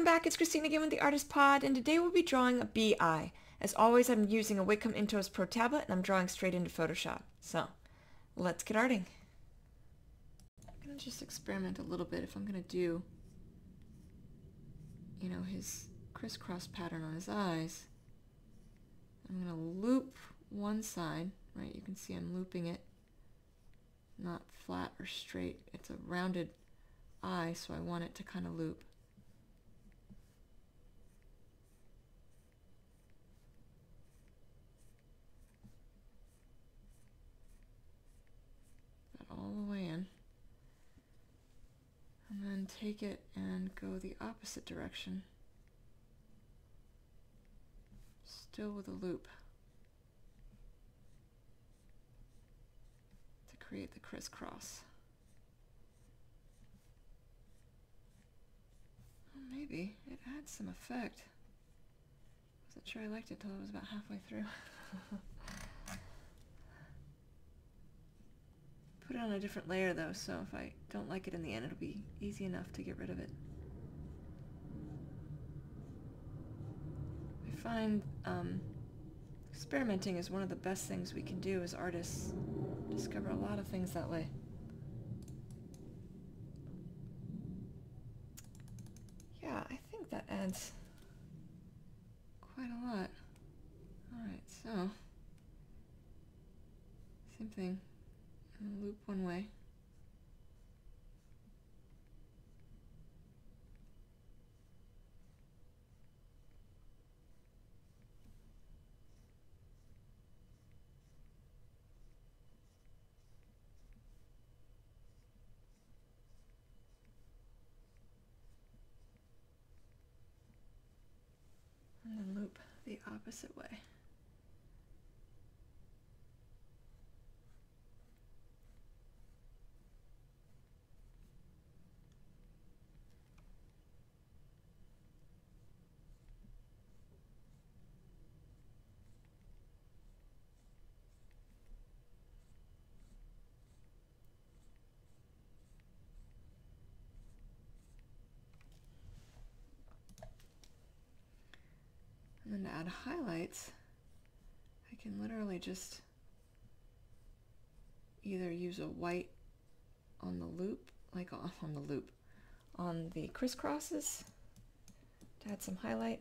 welcome back. It's Christine again with the Artist Pod, and today we'll be drawing a bee eye. As always, I'm using a Wacom Intuos Pro tablet, and I'm drawing straight into Photoshop. So, let's get arting. I'm going to just experiment a little bit if I'm going to do, his crisscross pattern on his eyes. I'm going to loop one side, right? You can see I'm looping it, not flat or straight. It's a rounded eye, so I want it to kind of loop. All the way in, and then take it and go the opposite direction, still with a loop, to create the crisscross. Well, maybe it adds some effect. Wasn't sure I liked it till I was about halfway through. Put it on a different layer though, so if I don't like it in the end, it'll be easy enough to get rid of it. I find experimenting is one of the best things we can do as artists. Discover a lot of things that way. Yeah, I think that adds quite a lot. Alright, so same thing. Loop one way. And then loop the opposite way. And then to add highlights, I can literally just either use a white on the loop, on the crisscrosses to add some highlight.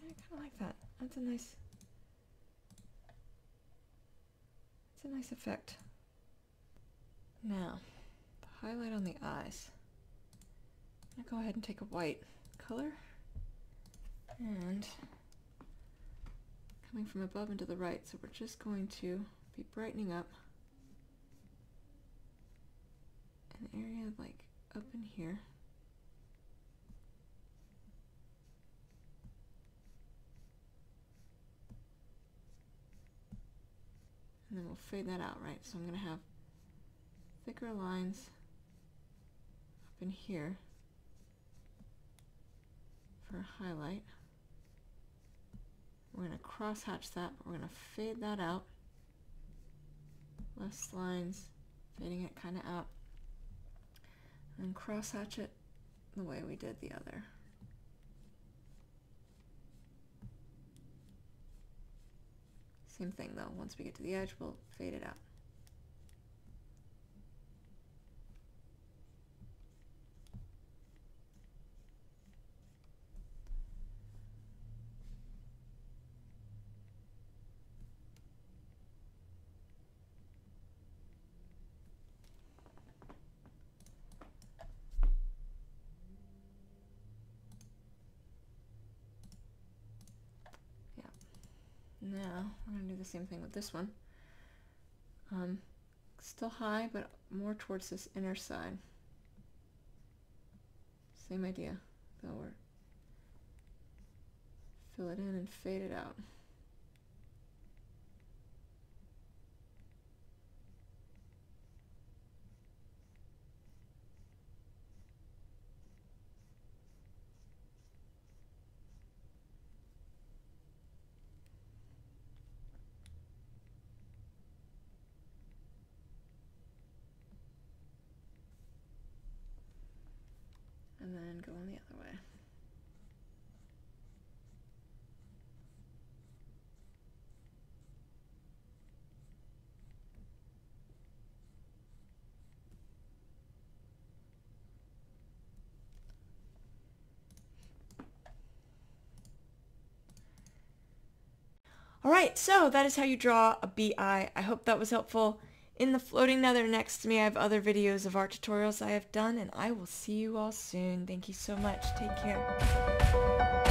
I kind of like that. That's a nice effect. Now, the highlight on the eyes. I'm gonna go ahead and take a white color and coming from above and to the right, so we're just going to be brightening up an area like up in here. And then we'll fade that out, right? So I'm going to have thicker lines up in here for a highlight. We're going to cross hatch that, but we're going to fade that out. Less lines, fading it kind of out. And cross hatch it the way we did the other. Same thing though, once we get to the edge, we'll fade it out. Now we're going to do the same thing with this one. Still high, but more towards this inner side. Same idea, though we're fill it in and fade it out. And then go on the other way. Alright, so that is how you draw a bee eye. I hope that was helpful. In the floating nether next to me, I have other videos of art tutorials I have done, and I will see you all soon. Thank you so much. Take care.